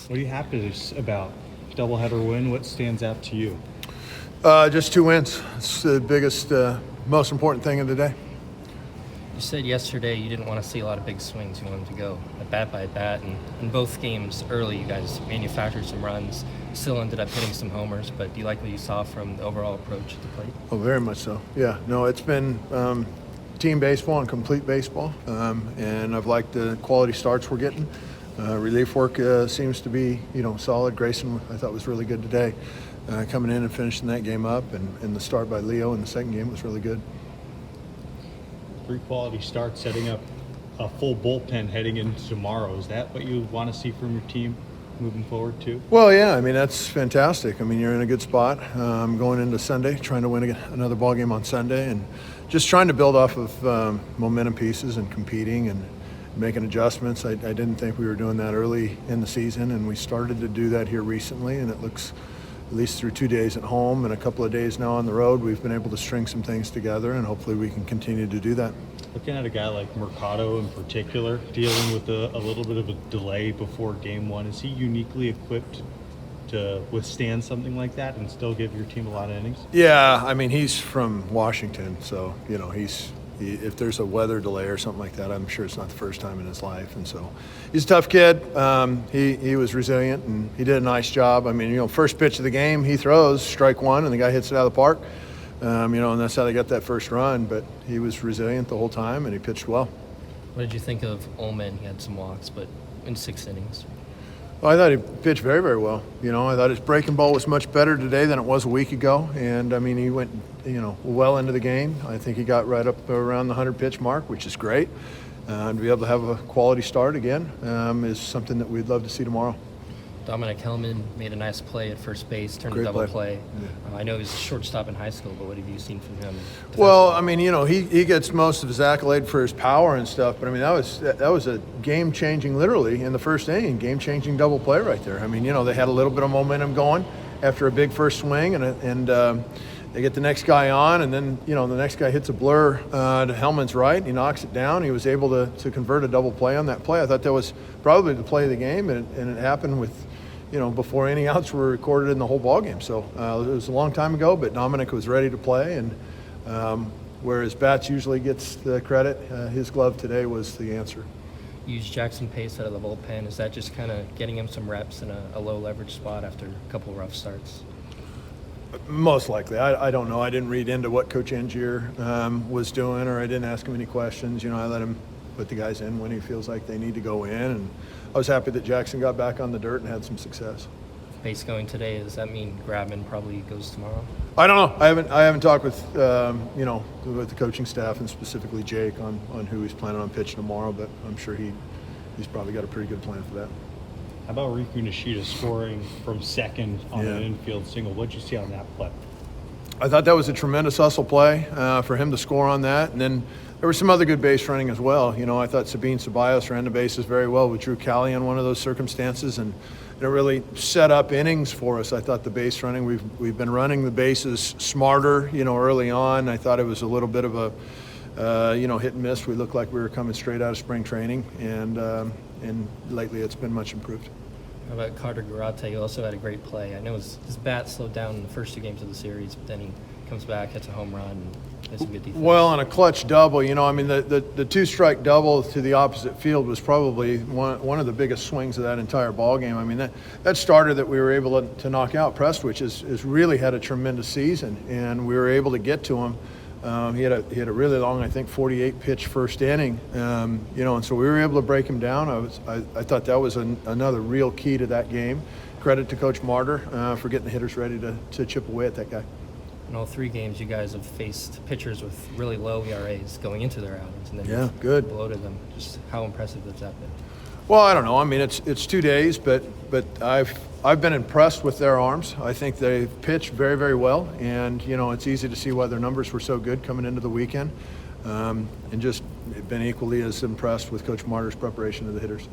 What are you happiest about? Doubleheader win, what stands out to you? Just 2 wins. It's the biggest, most important thing of the day. You said yesterday you didn't want to see a lot of big swings. You wanted to go at bat by bat. And in both games early, you guys manufactured some runs, still ended up hitting some homers. But do you like what you saw from the overall approach at the plate? Oh, very much so. Yeah. No, it's been team baseball and complete baseball. And I've liked the quality starts we're getting. Relief work seems to be, solid. Grayson, I thought, was really good today. Coming in and finishing that game up. And the start by Leo in the second game was really good. 3 quality starts, setting up a full bullpen heading into tomorrow. Is that what you want to see from your team moving forward too? Well, yeah, I mean, that's fantastic. I mean, you're in a good spot going into Sunday, trying to win another ball game on Sunday, and just trying to build off of momentum pieces and competing and making adjustments. I didn't think we were doing that early in the season, and we started to do that here recently, and it looks, at least through 2 days at home and a couple of days now on the road, we've been able to string some things together, and hopefully we can continue to do that. Looking at a guy like Mercado in particular, dealing with a little bit of a delay before game one, is he uniquely equipped to withstand something like that and still give your team a lot of innings? Yeah, I mean, he's from Washington, so, if there's a weather delay or something like that, I'm sure it's not the first time in his life. And so he's a tough kid. He was resilient, and he did a nice job. I mean, first pitch of the game, he throws strike one, and the guy hits it out of the park. And that's how they got that first run. But he was resilient the whole time, and he pitched well. What did you think of Oldman? He had some walks, but in 6 innings. Well, I thought he pitched very, very well. I thought his breaking ball was much better today than it was a week ago. And, I mean, he went, well into the game. I think he got right up around the 100-pitch mark, which is great. To be able to have a quality start again is something that we'd love to see tomorrow. Dominic Kelman made a nice play at first base, turned a double play. Yeah. I know he was a shortstop in high school, but what have you seen from him? Well, I mean, he gets most of his accolade for his power and stuff, but I mean, that was a game-changing, literally, in the first inning, game-changing double play right there. I mean, they had a little bit of momentum going after a big first swing, and they get the next guy on, and then, the next guy hits a blur to Hellman's right. He knocks it down. He was able to convert a double play on that play. I thought that was probably the play of the game, and it happened with, before any outs were recorded in the whole ball game. So it was a long time ago, but Dominic was ready to play, and whereas Bats usually gets the credit, his glove today was the answer. Use Jackson Pace out of the bullpen. Is that just kind of getting him some reps in a low leverage spot after a couple rough starts? Most likely. I don't know. I didn't read into what Coach Angier was doing, or I didn't ask him any questions. I let him put the guys in when he feels like they need to go in, and I was happy that Jackson got back on the dirt and had some success. Pace going today, does that mean Grabman probably goes tomorrow? I don't know. I haven't talked with with the coaching staff and specifically Jake on who he's planning on pitching tomorrow, but I'm sure he's probably got a pretty good plan for that. How about Riku Nishida scoring from second on an infield single? What did you see on that play? I thought that was a tremendous hustle play for him to score on that. And then there was some other good base running as well. I thought Sabine Ceballos ran the bases very well with Drew Cali on one of those circumstances, and it really set up innings for us. I thought the base running, we've been running the bases smarter, early on. I thought it was a little bit of a hit and miss. We looked like we were coming straight out of spring training, and lately it's been much improved. How about Carter Garate? He also had a great play. I know his bat slowed down in the first 2 games of the series, but then he comes back, hits a home run, and has some good defense. Well, on a clutch double, the 2-strike double to the opposite field was probably one of the biggest swings of that entire ball game. I mean, that starter that we were able to knock out, Prestwich, has really had a tremendous season, and we were able to get to him. He had a really long, I think, 48-pitch first inning, and so we were able to break him down. I thought that was another real key to that game. Credit to Coach Martyr for getting the hitters ready to chip away at that guy. In all 3 games, you guys have faced pitchers with really low ERAs going into their outings, and then you've bloated them. Just how impressive has that been? Well, I don't know. I mean, it's 2 days, but I've been impressed with their arms. I think they've pitched very, very well, and it's easy to see why their numbers were so good coming into the weekend, and just been equally as impressed with Coach Martyr's preparation of the hitters.